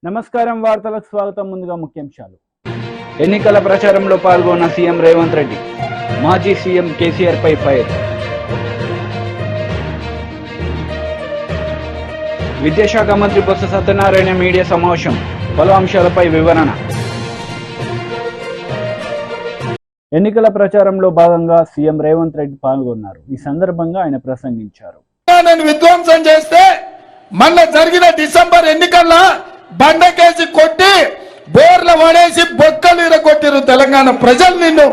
నమస్కారం వార్తలకు స్వాగతం. ముందుగా ముఖ్యాంశాలు. ఎన్నికల ప్రచారంలో పాల్గొన్న సీఎం రేవంత్ రెడ్డి, మాజీ సీఎం కేసీఆర్ పై ఫైర్. విద్యాశాఖ మంత్రి బొత్స సత్యనారాయణ మీడియా సమావేశం, పలు అంశాలపై వివరణ. ఎన్నికల ప్రచారంలో భాగంగా సీఎం రేవంత్ రెడ్డి పాల్గొన్నారు. ఈ సందర్భంగా ఆయన ప్రసంగించారు. విధ్వంసం చేస్తే మొన్న జరిగిన డిసెంబర్ ఎన్నికల్లో బండకేసి కొట్టి బోర్ల పడేసి బొక్కలు ఇరగొట్టిరు తెలంగాణ ప్రజలు నిన్ను.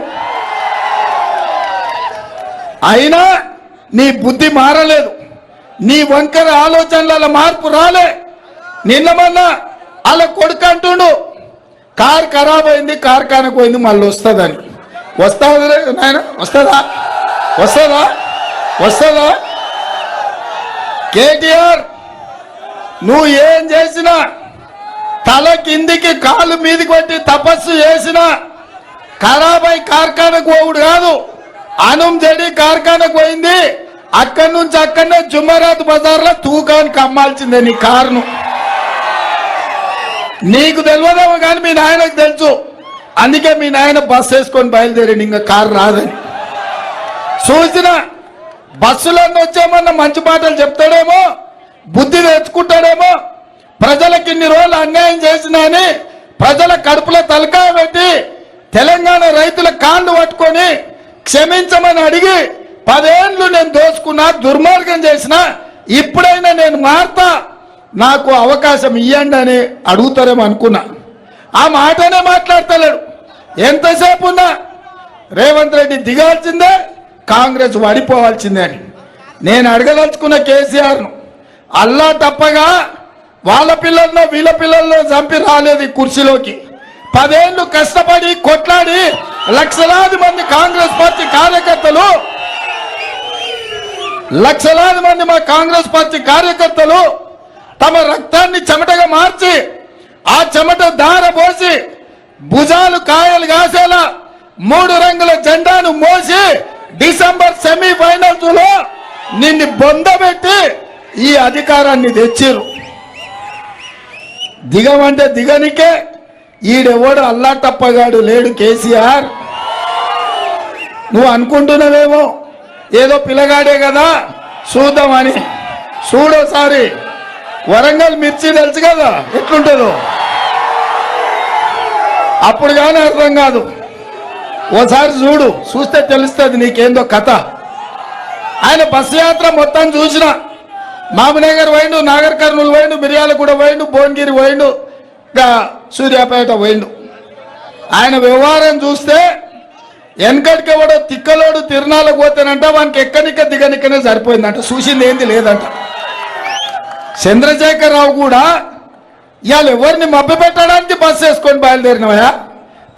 అయినా నీ బుద్ధి మారలేదు, నీ వంకర ఆలోచనల మార్పు రాలే. నిన్న మొన్న అలా కొడుకు అంటుండు, కారు ఖరాబ్ అయింది, కార్ఖానకు పోయింది, మళ్ళీ వస్తుందని. వస్తుందా నాయన? వస్తుందా? వస్తుందా? వస్తుందా? కేటీఆర్, నువ్వు ఏం చేసినా, తల కిందికి కాలు మీదికి పెట్టి తపస్సు చేసినా ఖరాబై కార్ఖానకు పోవుడు కాదు. అనుం జడి కార్ఖానకు పోయింది, అక్కడి నుంచి అక్కడనే జుమ్మరాత్ బజార్లో తూకానికి అమ్మాల్సిందే నీ కారును. నీకు తెలియదేమో కానీ మీ నాయనకు తెలుసు. అందుకే మీ నాయన బస్సు వేసుకొని బయలుదేరండి, ఇంకా కారు రాదని. చూసిన బస్సులన్నీ వచ్చామన్న మంచి మాటలు చెప్తాడేమో, బుద్ధి తెచ్చుకుంటాడేమో. ప్రజలకు ఇన్ని రోజులు అన్యాయం చేసినా అని ప్రజల కడుపులో తలకాయ పెట్టి తెలంగాణ రైతుల కాళ్ళు పట్టుకొని క్షమించమని అడిగి 10 ఏళ్ళు నేను దోచుకున్నా, దుర్మార్గం చేసిన, ఇప్పుడైనా నేను మారుతా, నాకు అవకాశం ఇవ్వండి అని అడుగుతారేమో అనుకున్నా. ఆ మాటనే మాట్లాడతలేడు. ఎంతసేపు ఉన్నా రేవంత్ రెడ్డి దిగాల్సిందే, కాంగ్రెస్ పడిపోవాల్సిందే అని నేను అడగదలుచుకున్న కేసీఆర్ను. అల్లా తప్పగా వాళ్ళ పిల్లల్లో వీళ్ళ పిల్లల్లో చంపి రాలేదు ఈ కుర్చీలోకి. 10 ఏళ్ళు కష్టపడి కొట్లాడి లక్షలాది మంది కాంగ్రెస్ పార్టీ కార్యకర్తలు, లక్షలాది మంది మా కాంగ్రెస్ పార్టీ కార్యకర్తలు తమ రక్తాన్ని చెమటగా మార్చి ఆ చెమట దార పోసి భుజాలు కాయలు కాసేలా 3 రంగుల జెండాను మోసి డిసెంబర్ సెమీఫైనల్స్ లో నిన్ను బొందబెట్టి ఈ అధికారాన్ని తెచ్చిరు. దిగమంటే దిగనికే ఈడెవడు అల్లాటప్పగాడు లేడు. కేసీఆర్, నువ్వు అనుకుంటున్నావేమో ఏదో పిల్లగాడే కదా చూద్దామని. చూడోసారి వరంగల్ మిర్చి తెలుసు కదా ఎట్లుంటుందో, అప్పుడు కానీ అర్థం కాదు. ఓసారి చూస్తే తెలుస్తుంది నీకేందో కథ. ఆయన బస్సు యాత్ర మొత్తం చూసిన, మామనగర్ పోయిండు, నాగర్ కర్నూలు పోయిండు, మిర్యాలగూడ పోయిండు, భువనగిరి పోయిండు, ఇంకా సూర్యాపేట పోయిండు. ఆయన వ్యవహారం చూస్తే వెనకటికి ఎవడో తిక్కలోడు తిరునాళ్ళకు పోతేనంట వానికి ఎక్కనిక్క దిగనిక్కనే సరిపోయిందంట, చూసింది ఏంది లేదంట. చంద్రశేఖరరావు కూడా ఇవాళ ఎవరిని మభ్య పెట్టడానికి బస్సు వేసుకొని బయలుదేరినవయా?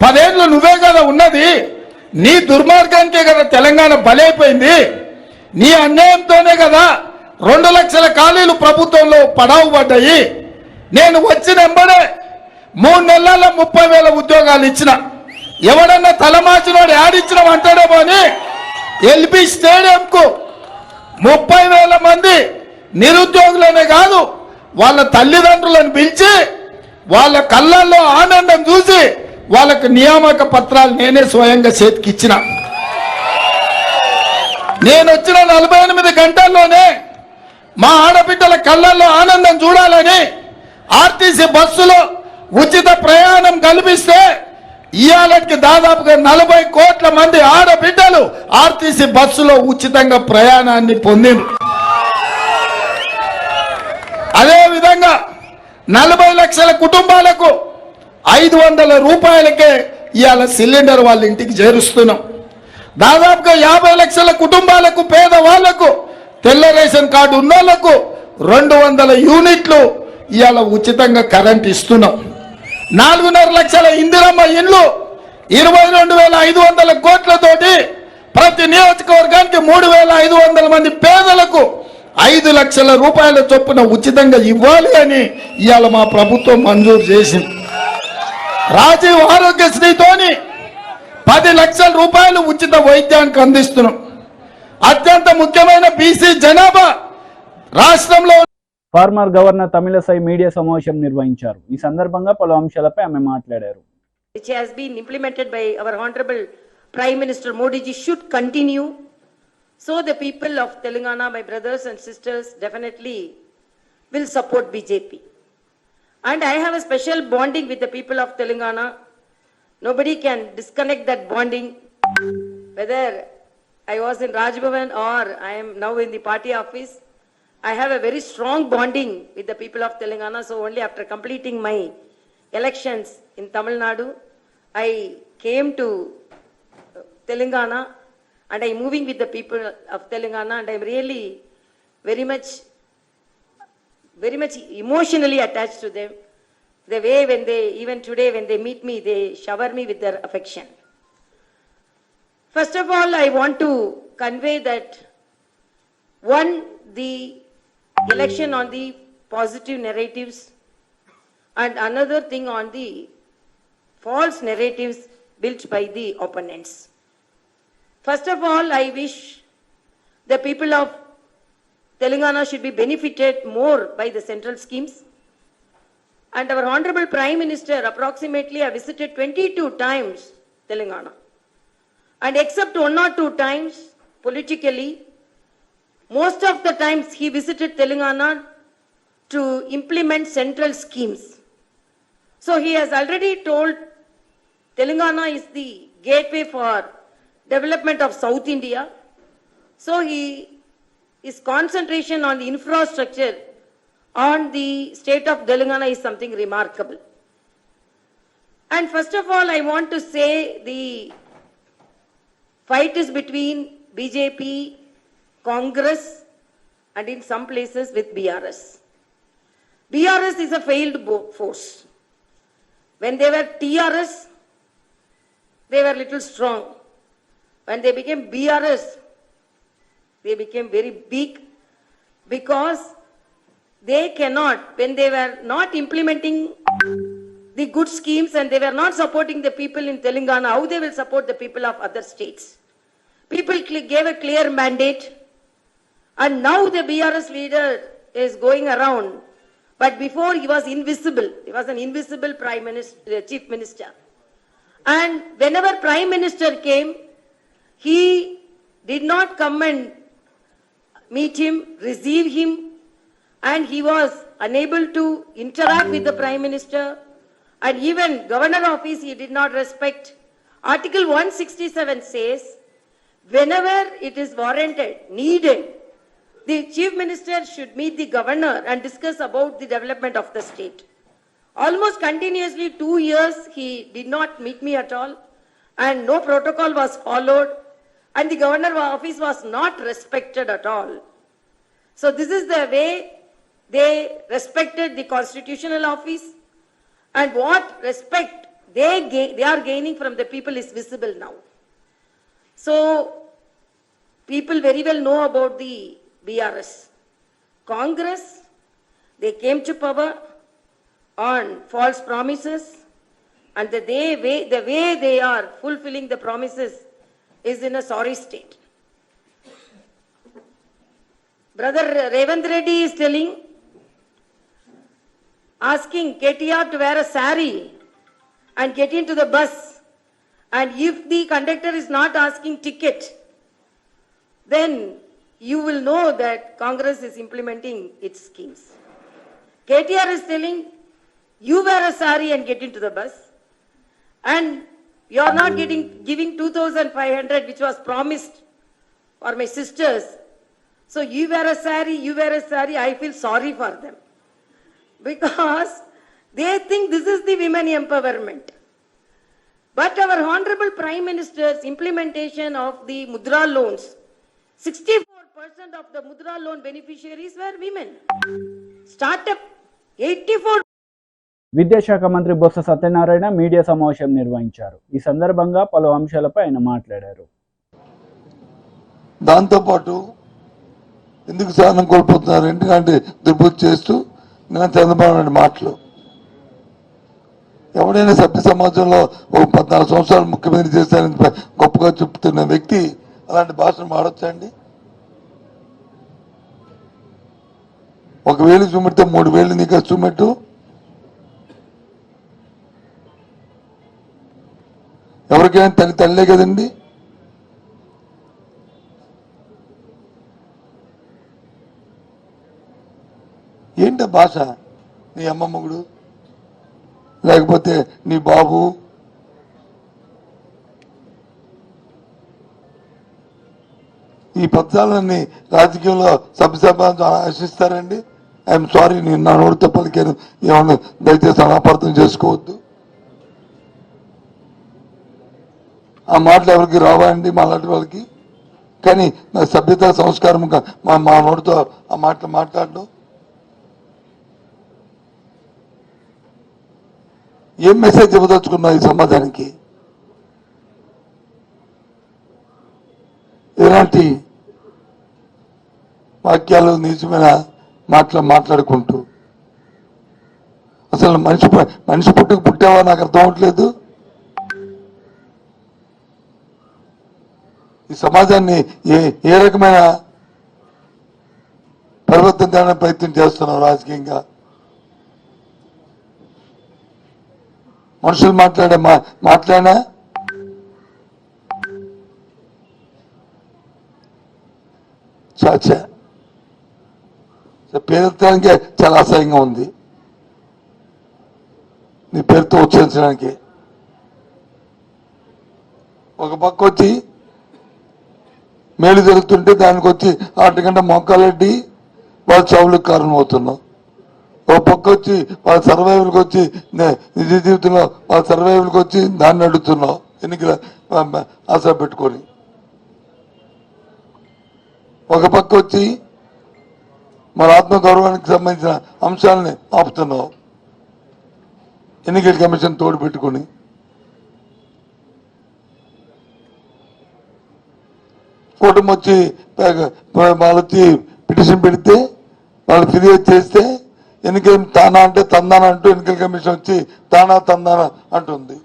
10 ఏళ్ళు నువ్వే కదా ఉన్నది. నీ దుర్మార్గానికే కదా తెలంగాణ బలైపోయింది. నీ అన్యాయంతోనే కదా 2 లక్షల ఖాళీలు ప్రభుత్వంలో పడావు పడ్డాయి. నేను వచ్చిన వెంబడే 3 నెలల్లో 30,000 ఉద్యోగాలు ఇచ్చిన. ఎవడన్నా తలమాచినోడు యాడిచ్చినాం అంటాడేమో అని ఎల్బీ స్టేడియంకు 30,000 మంది నిరుద్యోగులనే కాదు వాళ్ళ తల్లిదండ్రులను పిలిచి వాళ్ళ కళ్ళల్లో ఆనందం చూసి వాళ్ళకు నియామక పత్రాలు నేనే స్వయంగా చేతికిచ్చిన. నేను వచ్చిన 48 గంటల్లోనే మా ఆడబిడ్డల కళ్ళల్లో ఆనందం చూడాలని ఆర్టీసీ బస్సులో ఉచిత ప్రయాణం కల్పిస్తే ఇవాళకి దాదాపుగా 40 కోట్ల మంది ఆడబిడ్డలు ఆర్టీసీ బస్సులో ఉచితంగా ప్రయాణాన్ని పొందిండ్రు. అదేవిధంగా 40 లక్షల కుటుంబాలకు 500 రూపాయలకే ఇవాళ సిలిండర్ వాళ్ళ ఇంటికి చేరుస్తున్నాం. దాదాపుగా 50 లక్షల కుటుంబాలకు, పేదవాళ్లకు, తెల్ల రేషన్ కార్డు ఉన్నోళ్లకు 200 యూనిట్లు ఇవాళ ఉచితంగా కరెంట్ ఇస్తున్నాం. 4.5 లక్షల ఇందిరమ్మ ఇండ్లు 22,500 కోట్లతోటి ప్రతి నియోజకవర్గానికి 3,500 మంది పేదలకు 5 లక్షల రూపాయల చొప్పున ఉచితంగా ఇవ్వాలి అని ఇవాళ మా ప్రభుత్వం మంజూరు చేసింది. రాజీవ్ ఆరోగ్యశ్రీతోని 10 లక్షల రూపాయలు ఉచిత వైద్యానికి అందిస్తున్నాం. అత్యంత ముఖ్యమైన బీసీ జనాభా రాష్ట్రంలో ఫార్మర్ గవర్నర్ తమిళసై మీడియా సమావేశం నిర్వహించారు. ఈ సందర్భంగా పలు అంశాలపై ఆమె మాట్లాడారు. Which has been implemented by our Honorable Prime Minister Modi ji should continue. So the people of Telangana, my brothers and sisters, definitely will support BJP. And I have a special bonding with the people of Telangana. Nobody can disconnect that bonding. Whether I was in Raj Bhavan or I am now in the party office, I have a very strong bonding with the people of Telangana. So only after completing my elections in Tamil Nadu, I came to Telangana and I am moving with the people of Telangana, and I am really very much emotionally attached to them. The way when they, even today when they meet me, they shower me with their affection. First of all, I want to convey that one, the election on the positive narratives, and another thing on the false narratives built by the opponents. First of all, I wish the people of Telangana should be benefited more by the central schemes. And our Honorable Prime Minister approximately have visited 22 times Telangana. And except 1 or 2 times politically, most of the times he visited Telangana to implement central schemes. So he has already told Telangana is the gateway for development of South India. So his concentration on the infrastructure on the state of Telangana is something remarkable. And first of all, I want to say the fight is between BJP, Congress, and in some places with BRS. BRS is a failed force. When they were TRS, they were little strong. When they became BRS, they became very big, because they cannot, when they were not implementing the good schemes and they were not supporting the people in Telangana, how they will support the people of other states? People gave a clear mandate, and now the BRS leader is going around, but before he was invisible. He was an invisible chief minister. And whenever Prime Minister came, he did not come and meet him, receive him, and he was unable to interact with the Prime Minister, and even Governor office he did not respect. Article 167 says, whenever it is warranted, needed, the Chief Minister should meet the Governor and discuss about the development of the state. Almost continuously 2 years he did not meet me at all, and no protocol was followed, and the Governor office was not respected at all. So this is the way they respected the constitutional office, and what respect they are gaining from the people is visible now. So people very well know about the BRS. Congress, they came to power on false promises, and the way they are fulfilling the promises is in a sorry state. Brother Revant Reddy is asking KTR to wear a sari and get into the bus, and if the conductor is not asking ticket, then you will know that Congress is implementing its schemes. KTR is telling, you wear a sari and get into the bus, and you are not giving 2,500 which was promised for my sisters. So you wear a sari, I feel sorry for them, because they think this is the women empowerment. But our Honorable Prime Minister's implementation of the Mudra loans, 64% of the Mudra loan beneficiaries were women. Startup, 84%. విద్యాశాఖ మంత్రి Botsa Satyanarayana media సమావేశం నిర్వహించారు. ఈ సందర్భంగా పలు అంశాలపై ఆయన మాట్లాడారు. దాంతోపాటు ఎందుకు సహనం కోల్పోతున్నారు, ఎందుకంటే దుర్బుద్ధి చేస్తూ నిన్న చంద్రబాబు నాయుడు మాటలు, ఎవడైనా సభ్య సమాజంలో ఒక 14 సంవత్సరాలు ముఖ్యమంత్రి చేశారని గొప్పగా చెప్తున్న వ్యక్తి అలాంటి భాషను మాడొచ్చండి? 1,000 చూపెడితే 3,000 నీకు చూపెట్టు. ఎవరికైనా తల్లే కదండి. ఏంట భాష? నీ అమ్మ మొగుడు లేకపోతే నీ బాబు, ఈ పదాలన్నీ రాజకీయంలో సభ్యసభ ఆశిస్తారండి. ఐఎమ్ సారీ, నేను నా నోటితో పలికాను, ఏమన్నా దయచేసి అపార్థం చేసుకోవద్దు. ఆ మాటలు ఎవరికి రావా అండి మాలాంటి వాళ్ళకి? కానీ నా సభ్యత సంస్కారంగా మా నోటితో ఆ మాటలు మాట్లాడడం ఏం మెసేజ్ ఇవ్వదలుచుకున్నావు ఈ సమాజానికి? ఎలాంటి వాక్యాలు నీచమైన మాట్లాడుకుంటూ అసలు మనిషి పుట్టావా నాకు అర్థం అవట్లేదు. ఈ సమాజాన్ని ఏ రకమైన పరివర్తన చేయడానికి ప్రయత్నం చేస్తున్నావు రాజకీయంగా? మనుషులు మాట్లాడినా చాచా పేరెత్తడానికే చాలా అసహ్యంగా ఉంది. నీ పేరుతో ఉచ్చరించడానికి ఒక పక్క వచ్చి మేలు జరుగుతుంటే దానికి వచ్చి ఆటగంట మొక్కలెడ్డి వాళ్ళ చావులకు కారణం అవుతున్నావు. ఒక పక్క వచ్చి వాళ్ళ సర్వైవల్కి వచ్చి నిజ జీవితంలో వాళ్ళ సర్వైవల్కి వచ్చి దాన్ని అడుగుతున్నావు ఎన్నికల ఆశ పెట్టుకొని. ఒక పక్క వచ్చి మన ఆత్మగౌరవానికి సంబంధించిన అంశాలని ఆపుతున్నావు ఎన్నికల కమిషన్ తోడు పెట్టుకొని. కూటమి వచ్చి వాళ్ళు వచ్చి పిటిషన్ పెడితే వాళ్ళు ఫిర్యాదు చేస్తే ఎన్నికల తానా అంటే తందాన అంటూ ఎన్నికల కమిషన్ వచ్చి తానా తందాన అంటుంది.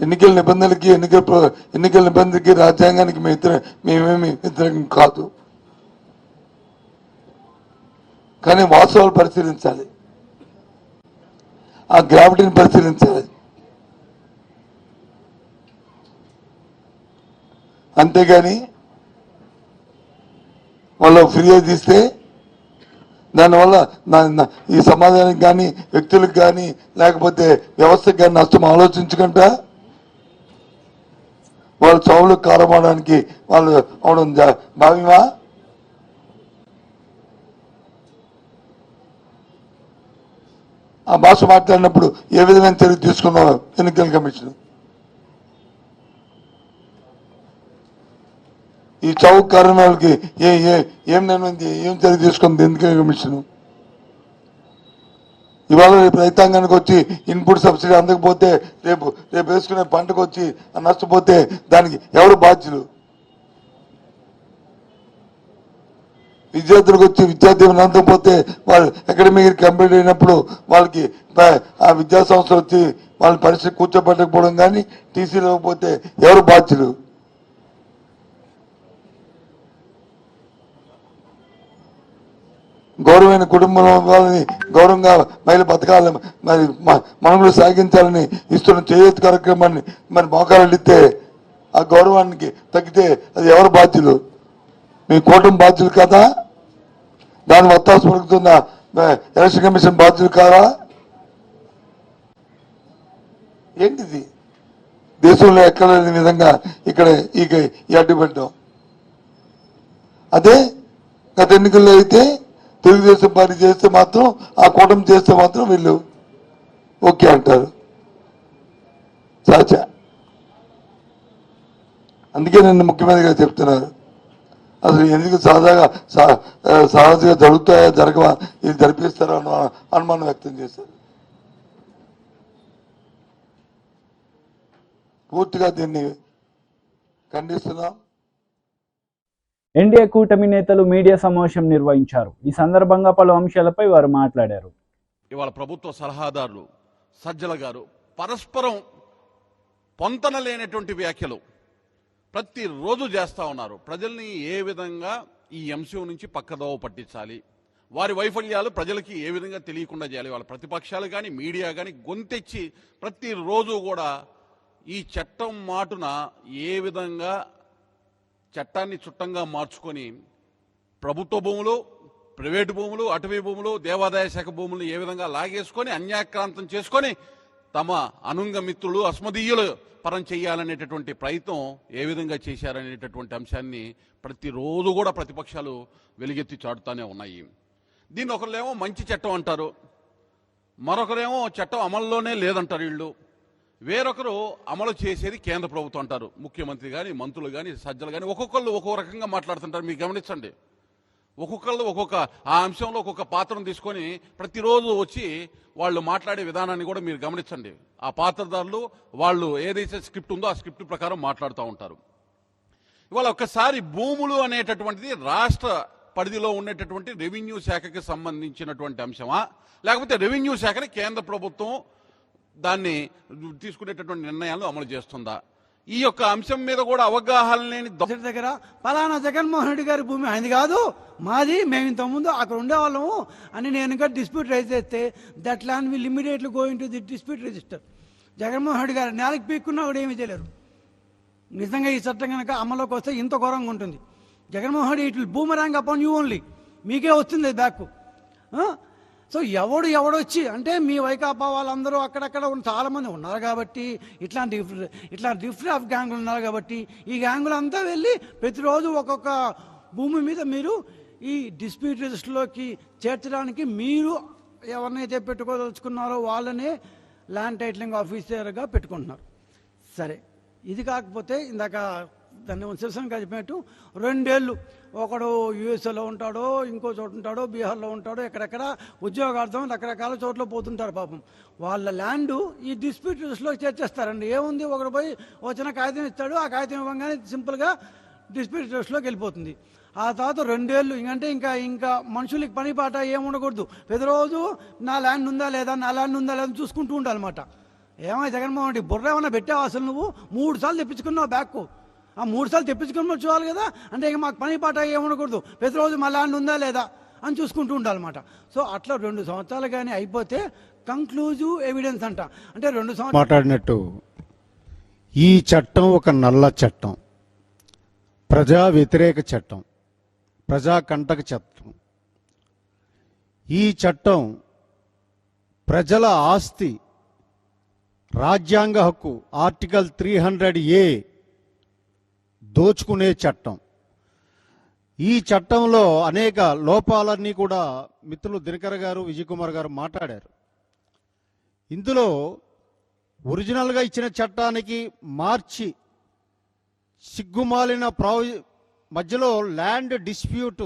ఎన్నికల నిబంధనలకి రాజ్యాంగానికి మేమేమి వ్యతిరేకం కాదు. కానీ వాస్తవాలు పరిశీలించాలి, ఆ గ్రావిటీని పరిశీలించాలి. అంతేగాని వాళ్ళు ఫిర్యాదు ఇస్తే దానివల్ల ఈ సమాజానికి కానీ వ్యక్తులకు కానీ లేకపోతే వ్యవస్థకు కానీ నష్టం ఆలోచించకుండా వాళ్ళు చావులకు కారమవడానికి వాళ్ళు అవడం భావ్యమా? ఆ భాష మాట్లాడినప్పుడు ఏ విధమైన చర్య తీసుకున్నావు ఎన్నికల కమిషన్? ఈ చౌక్ కారణాలకి ఏం చర్య తీసుకుంది ఎన్నికల కమిషన్? ఇవాళ రేపు రైతాంగానికి వచ్చి ఇన్పుట్ సబ్సిడీ అందకపోతే రేపు వేసుకునే పంటకు వచ్చి నష్టపోతే దానికి ఎవరు బాధ్యులు? విద్యార్థులకు వచ్చి విద్యార్థి అందకపోతే వాళ్ళు అకాడమిక్ కంప్లీట్ అయినప్పుడు వాళ్ళకి ఆ విద్యా సంస్థలు వచ్చి వాళ్ళ పరిస్థితి కూర్చోబెట్టకపోవడం కానీ టీసీ లేకపోతే ఎవరు బాధ్యులు? గౌరవమైన కుటుంబం వాళ్ళని గౌరవంగా మహిళ బతకాలని మరి మనుగడ సాగించాలని ఇస్తున్న చేయూత కార్యక్రమాన్ని మరి మోకాలు ఇస్తే ఆ గౌరవానికి తగ్గితే అది ఎవరు బాధ్యులు? మీ కూటమి బాధ్యులు కదా? దాని వత్తాసు పలుకుతున్న ఎలక్షన్ కమిషన్ బాధ్యులు కాదా? ఏంటిది? దేశంలో ఎక్కడ లేని విధంగా ఇక్కడ ఈ అడ్డుపెట్టాం. అదే గత ఎన్నికల్లో అయితే తెలుగుదేశం పార్టీ చేస్తే మాత్రం, ఆ కూటమి చేస్తే మాత్రం వీళ్ళు ఓకే అంటారు. చాచా అందుకే నన్ను ముఖ్యమంత్రిగా చెప్తున్నారు. అసలు ఎందుకు సహజంగా జరుగుతాయా జరగవా ఇది జరిపిస్తారా అన్న అనుమానం వ్యక్తం చేశారు. పూర్తిగా దీన్ని ఖండిస్తున్నాం. ఎన్డీఏ కూటమి నేతలు మీడియా సమావేశం నిర్వహించారు. ఈ సందర్భంగా పలు అంశాలపై వారు మాట్లాడారు. ఇవాళ ప్రభుత్వ సలహాదారులు సజ్జల గారు పరస్పరం పొంతన లేనటువంటి వ్యాఖ్యలు ప్రతిరోజు చేస్తూ ఉన్నారు. ప్రజల్ని ఏ విధంగా ఈ అంశం నుంచి పక్కదోవ పట్టించాలి, వారి వైఫల్యాలు ప్రజలకి ఏ విధంగా తెలియకుండా చేయాలి, వాళ్ళ ప్రతిపక్షాలు కానీ మీడియా కానీ గొంతెచ్చి ప్రతిరోజు కూడా ఈ చట్టం మాటున ఏ విధంగా చట్టాన్ని చుట్టంగా మార్చుకొని ప్రభుత్వ భూములు, ప్రైవేటు భూములు, అటవీ భూములు, దేవాదాయ శాఖ భూములు ఏ విధంగా లాగేసుకొని అన్యాక్రాంతం చేసుకొని తమ అనుంగ మిత్రులు అస్మదీయులు పరం చేయాలనేటటువంటి ప్రయత్నం ఏ విధంగా చేశారనేటటువంటి అంశాన్ని ప్రతిరోజు కూడా ప్రతిపక్షాలు వెలుగెత్తి చాటుతూనే ఉన్నాయి. దీన్ని ఒకరేమో మంచి చట్టం అంటారు, మరొకరేమో చట్టం అమల్లోనే లేదంటారు వీళ్ళు, వేరొకరు అమలు చేసేది కేంద్ర ప్రభుత్వం అంటారు. ముఖ్యమంత్రి కానీ, మంత్రులు కానీ, సజ్జలు కానీ ఒక్కొక్కళ్ళు ఒక్కొక్క రకంగా మాట్లాడుతుంటారు. మీరు గమనించండి, ఒక్కొక్కళ్ళు ఒక్కొక్క ఆ అంశంలో ఒక్కొక్క పాత్రను తీసుకొని ప్రతిరోజు వచ్చి వాళ్ళు మాట్లాడే విధానాన్ని కూడా మీరు గమనించండి. ఆ పాత్రదారులు వాళ్ళు ఏదైతే స్క్రిప్ట్ ఉందో ఆ స్క్రిప్ట్ ప్రకారం మాట్లాడుతూ ఉంటారు. ఇవాళ ఒక్కసారి భూములు అనేటటువంటిది రాష్ట్ర పరిధిలో ఉండేటటువంటి రెవెన్యూ శాఖకి సంబంధించినటువంటి అంశమా, లేకపోతే రెవెన్యూ శాఖని కేంద్ర ప్రభుత్వం దాన్ని తీసుకునేటటువంటి నిర్ణయాలను అమలు చేస్తుందా? ఈ యొక్క అంశం మీద కూడా అవగాహన లేని దగ్గర పలానా జగన్మోహన్ రెడ్డి గారి భూమి ఆయనది కాదు, మాది, మేము ఇంతకుముందు అక్కడ ఉండేవాళ్ళము అని నేను ఇంకా డిస్ప్యూట్ రైజ్ చేస్తే that land will immediately go in to the dispute register. Jaganmohan Reddy గారు నేలకు పీక్కున్నా కూడా ఏమీ చేయలేరు. నిజంగా ఈ చట్టం కనుక అమల్లోకి వస్తే ఇంత ఘోరంగా ఉంటుంది. Jaganmohan Reddy it will boomerang upon you only, మీకే వస్తుంది బ్యాక్. సో ఎవడొచ్చి అంటే మీ వైకాపా వాళ్ళందరూ అక్కడక్కడ చాలామంది ఉన్నారు కాబట్టి, ఇట్లాంటి డిఫరెంట్ ఆఫ్ గ్యాంగులు ఉన్నారు కాబట్టి ఈ గ్యాంగులు అంతా వెళ్ళి ప్రతిరోజు ఒక్కొక్క భూమి మీద మీరు ఈ డిస్ప్యూట్ రిజిస్టర్లోకి చేర్చడానికి మీరు ఎవరినైతే పెట్టుకోదలుచుకున్నారో వాళ్ళనే ల్యాండ్ టైటిలింగ్ ఆఫీసర్గా పెట్టుకుంటున్నారు. సరే, ఇది కాకపోతే ఇందాక దాన్ని శివశంకర్ చెప్పినట్టు 2 ఏళ్ళు ఒకడు యూఎస్ఏలో ఉంటాడో, ఇంకో చోట ఉంటాడో, బీహార్లో ఉంటాడో, ఎక్కడెక్కడ ఉద్యోగార్థం రకరకాల చోట్ల పోతుంటారు. పాపం వాళ్ళ ల్యాండ్ ఈ డిస్ప్యూట్ రిజిస్టర్లో చేర్చేస్తారండి. ఏముంది, ఒకడు పోయి వచ్చిన కాగితం ఇస్తాడు, ఆ కాగితం ఇవ్వగానే సింపుల్గా డిస్ప్యూట్ రిజిస్టర్లోకి వెళ్ళిపోతుంది. ఆ తర్వాత 2 ఏళ్ళు ఇంకంటే ఇంకా మనుషులకి పని పాట ఏముండకూడదు. ప్రతిరోజు నా ల్యాండ్ ఉందా లేదా చూసుకుంటూ ఉండాలన్నమాట. ఏమై జగన్మోహన్ రెడ్డి బుర్ర ఏమన్నా పెట్టావు? అసలు నువ్వు 3 సార్లు తెప్పించుకున్నావు బ్యాక్. ఆ 3 సార్లు తెప్పించుకుని చూడాలి కదా. అంటే ఇక మాకు పని పాట ఏముండకూడదు, ప్రతిరోజు మా ల్యాండ్ ఉందా లేదా అని చూసుకుంటూ ఉండాలన్నమాట. సో అట్లా 2 సంవత్సరాలు కానీ అయిపోతే కంక్లూజివ్ ఎవిడెన్స్ అంట. అంటే 2 సంవత్సరాలు మాట్లాడినట్టు ఈ చట్టం ఒక నల్ల చట్టం, ప్రజా వ్యతిరేక చట్టం, ప్రజాకంటక చట్టం. ఈ చట్టం ప్రజల ఆస్తి, రాజ్యాంగ హక్కు ఆర్టికల్ 300A దోచుకునే చట్టం. ఈ చట్టంలో అనేక లోపాలన్నీ కూడా మిత్రులు దినకర్ గారు, విజయ్ కుమార్ గారు మాట్లాడారు. ఇందులో ఒరిజినల్గా ఇచ్చిన చట్టానికి మార్చి సిగ్గుమాలిన మధ్యలో ల్యాండ్ డిస్ప్యూట్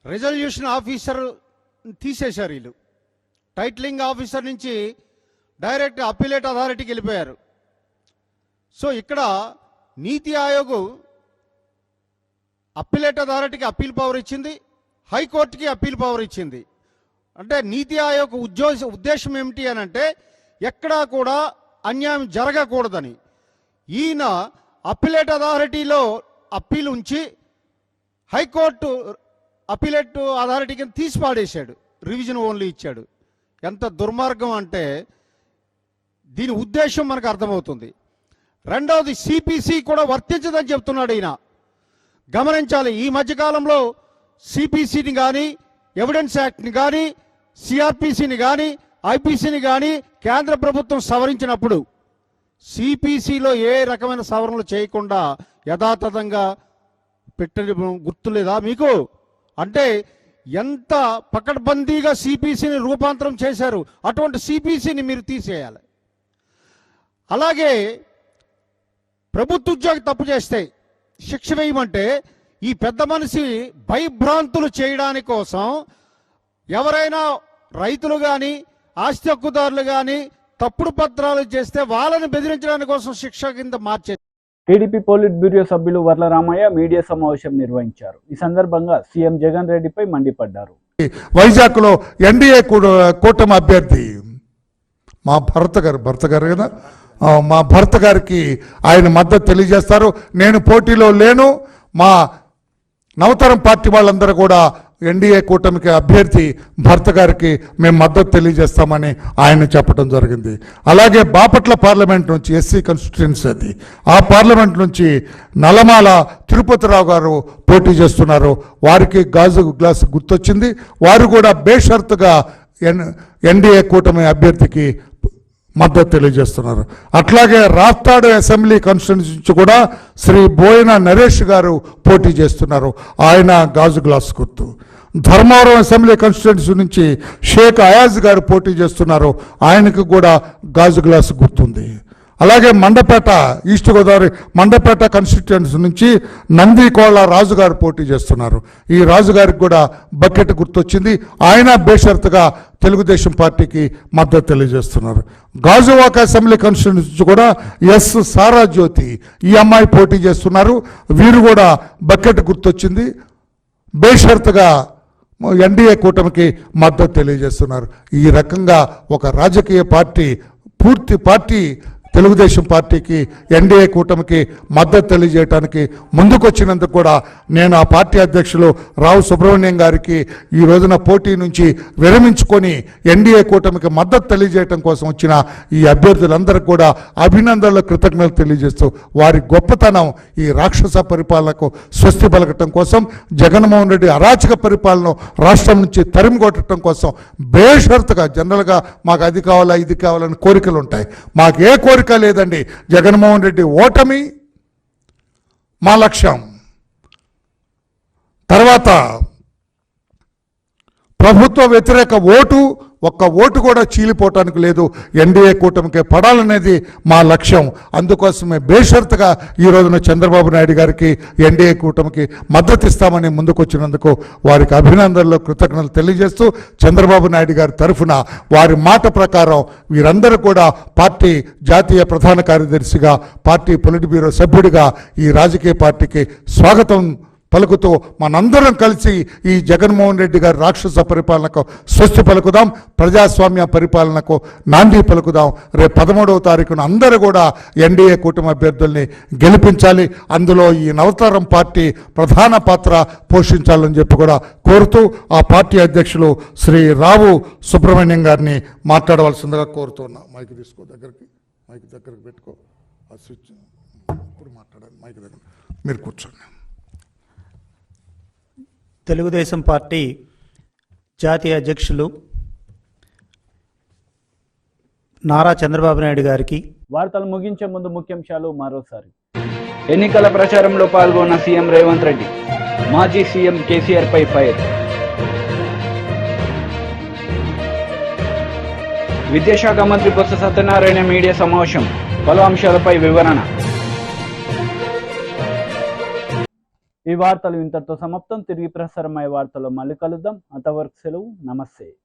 రెజల్యూషన్ ఆఫీసర్ తీసేశారు. వీళ్ళు టైటిలింగ్ ఆఫీసర్ నుంచి డైరెక్ట్ అప్పీలేట్ అథారిటీకి వెళ్ళిపోయారు. సో ఇక్కడ నీతి ఆయోగ్ అప్పీలేట్ అథారిటీకి అప్పీల్ పవర్ ఇచ్చింది, హైకోర్టుకి అప్పీల్ పవర్ ఇచ్చింది. అంటే నీతి ఆయోగ్ ఉద్దేశం ఏమిటి అని అంటే ఎక్కడా కూడా అన్యాయం జరగకూడదని. ఈయన అప్పీలేట్ అథారిటీలో అప్పీల్ ఉంచి హైకోర్టు అప్పీలేట్ అథారిటీకి తీసి పాడేశాడు, రివిజన్ ఓన్లీ ఇచ్చాడు. ఎంత దుర్మార్గం అంటే దీని ఉద్దేశం మనకు అర్థమవుతుంది. రెండవది, సిపిసి కూడా వర్తించదని చెప్తున్నాడు ఈయన. గమనించాలి, ఈ మధ్యకాలంలో సిపిసిని కానీ, ఎవిడెన్స్ యాక్ట్ని కానీ, సిఆర్పిసిని కానీ, ఐపీసీని కానీ కేంద్ర ప్రభుత్వం సవరించినప్పుడు సిపిసిలో ఏ రకమైన సవరణలు చేయకుండా యథాతథంగా పెట్టడం గుర్తులేదా మీకు? అంటే ఎంత పకడ్బందీగా సిపిసిని రూపాంతరం చేశారు. అటువంటి సిపిసిని మీరు తీసేయాలి. అలాగే ప్రభుత్వ ఉద్యోగి తప్పు చేస్తే శిక్ష వేయమంటే ఈ పెద్ద మనిషి భయభ్రాంతులు చేయడానికి కోసం ఎవరైనా రైతులు కానీ, ఆస్తి హక్కుదారులు కానీ తప్పుడు పత్రాలు చేస్తే వాళ్ళని బెదిరించడానికి కోసం శిక్ష కింద మార్చేది. టీడీపీ పోలిట్ బ్యూరో సభ్యులు వర్ల రామయ్య మీడియా సమావేశం నిర్వహించారు. ఈ సందర్భంగా సీఎం జగన్ రెడ్డిపై మండిపడ్డారు. వైజాగ్ లో ఎన్డీఏ కూటమి అభ్యర్థి మా భర్త గారు కదా, మా భర్త గారికి ఆయన మద్దతు తెలియజేస్తారు. నేను పోటీలో లేను, మా నవతరం పార్టీ వాళ్ళందరూ కూడా ఎన్డీఏ కూటమికి అభ్యర్థి భర్త గారికి మేము మద్దతు తెలియజేస్తామని ఆయన చెప్పడం జరిగింది. అలాగే బాపట్ల పార్లమెంట్ నుంచి ఎస్సీ కాన్స్టిట్యుయెన్సీ అది, ఆ పార్లమెంట్ నుంచి నల్లమాల తిరుపతిరావు గారు పోటీ చేస్తున్నారు. వారికి గాజు గ్లాసు గుర్తొచ్చింది. వారు కూడా బేషరతుగా ఎన్డీఏ కూటమి అభ్యర్థికి మద్దతు తెలియజేస్తున్నారు. అట్లాగే రాప్తాడు అసెంబ్లీ కాన్స్టిట్యున్సీ నుంచి కూడా శ్రీ బోయిన నరేష్ గారు పోటీ చేస్తున్నారు. ఆయన గాజు గ్లాస్ గుర్తు. ధర్మవరం అసెంబ్లీ కాన్స్టిట్యున్సీ నుంచి షేక్ అయాజ్ గారు పోటీ చేస్తున్నారు. ఆయనకు కూడా గాజు గ్లాస్ గుర్తుంది. అలాగే మండపేట, ఈస్ట్ గోదావరి మండపేట కాన్స్టిట్యుయెన్సీ నుంచి నందికోళ్ళ రాజు గారు పోటీ చేస్తున్నారు. ఈ రాజుగారికి కూడా బకెట్ గుర్తొచ్చింది. ఆయన బేషరతుగా తెలుగుదేశం పార్టీకి మద్దతు తెలియజేస్తున్నారు. గాజువాక అసెంబ్లీ కాన్స్టిట్యుయెన్సీ నుంచి కూడా ఎస్ సారా జ్యోతి, ఈ అమ్మాయి పోటీ చేస్తున్నారు. వీరు కూడా బకెట్ గుర్తొచ్చింది. బేషరతుగా ఎన్డీఏ కూటమికి మద్దతు తెలియజేస్తున్నారు. ఈ రకంగా ఒక రాజకీయ పార్టీ, పూర్తి పార్టీ తెలుగుదేశం పార్టీకి ఎన్డీఏ కూటమికి మద్దతు తెలియజేయడానికి ముందుకొచ్చినందుకు కూడా నేను ఆ పార్టీ అధ్యక్షులు రావు సుబ్రహ్మణ్యం గారికి ఈ రోజున పోటీ నుంచి విరమించుకొని ఎన్డీఏ కూటమికి మద్దతు తెలియజేయడం కోసం వచ్చిన ఈ అభ్యర్థులందరికీ కూడా అభినందనలు, కృతజ్ఞతలు తెలియజేస్తూ వారి గొప్పతనం ఈ రాక్షస పరిపాలనకు స్వస్తి పలకటం కోసం, జగన్మోహన్ రెడ్డి అరాచక పరిపాలన రాష్ట్రం నుంచి తరిమి కొట్టడం కోసం బేషరతుగా, జనరల్గా మాకు అది కావాలా ఇది కావాలని కోరికలు ఉంటాయి, మాకు ఏ కోరిక లేదండి. జగన్మోహన్ రెడ్డి ఓటమి మా లక్ష్యం. తర్వాత ప్రభుత్వ వ్యతిరేక ఓటు, ఒక్క ఓటు కూడా చీలిపోవటానికి లేదు. ఎన్డీఏ కూటమికి పడాలనేది మా లక్ష్యం. అందుకోసమే బేషరతుగా ఈ రోజున చంద్రబాబు నాయుడు గారికి ఎన్డీఏ కూటమికి మద్దతు ఇస్తామని ముందుకొచ్చినందుకు వారికి అభినందనలు, కృతజ్ఞతలు తెలియజేస్తూ చంద్రబాబు నాయుడు గారి తరఫున వారి మాట ప్రకారం వీరందరూ కూడా పార్టీ జాతీయ ప్రధాన కార్యదర్శిగా, పార్టీ పొలిట్ బ్యూరో సభ్యుడిగా ఈ రాజకీయ పార్టీకి స్వాగతం పలుకుతూ మనందరం కలిసి ఈ జగన్మోహన్ రెడ్డి గారి రాక్షస పరిపాలనకు స్వస్తి పలుకుదాం, ప్రజాస్వామ్య పరిపాలనకు నాంది పలుకుదాం. రేపు 13వ తారీఖున అందరూ కూడా ఎన్డీఏ కూటమి అభ్యర్థుల్ని గెలిపించాలి. అందులో ఈ నవతరం పార్టీ ప్రధాన పాత్ర పోషించాలని చెప్పి కూడా కోరుతూ ఆ పార్టీ అధ్యక్షులు శ్రీ రావు సుబ్రహ్మణ్యం గారిని మాట్లాడవలసిందిగా కోరుతున్నా. మైక్ తీసుకో, మైక్ దగ్గరకు పెట్టుకో, ఆ స్విచ్ ఇప్పుడు మాట్లాడాలి. మైక్ దగ్గర మీరు కూర్చోండి. తెలుగుదేశం పార్టీ జాతీయ అధ్యక్షులు నారా చంద్రబాబు నాయుడు గారికి వార్తలు ముగించే ముందు ముఖ్యాంశాలు మరోసారి. ఎన్నికల ప్రచారంలో పాల్గొన్న సీఎం రేవంత్ రెడ్డి, మాజీ సీఎం కేసీఆర్ పై ఫైర్. విద్యాశాఖ మంత్రి బొత్స సత్యనారాయణ మీడియా సమావేశం, పలు అంశాలపై వివరణ. ఈ వార్తలు ఇంతటితో సమాప్తం. తిరిగి ప్రసారమయ్యే వార్తల్లో మళ్ళీ కలుద్దాం. అంతవరకు సెలవు. నమస్తే.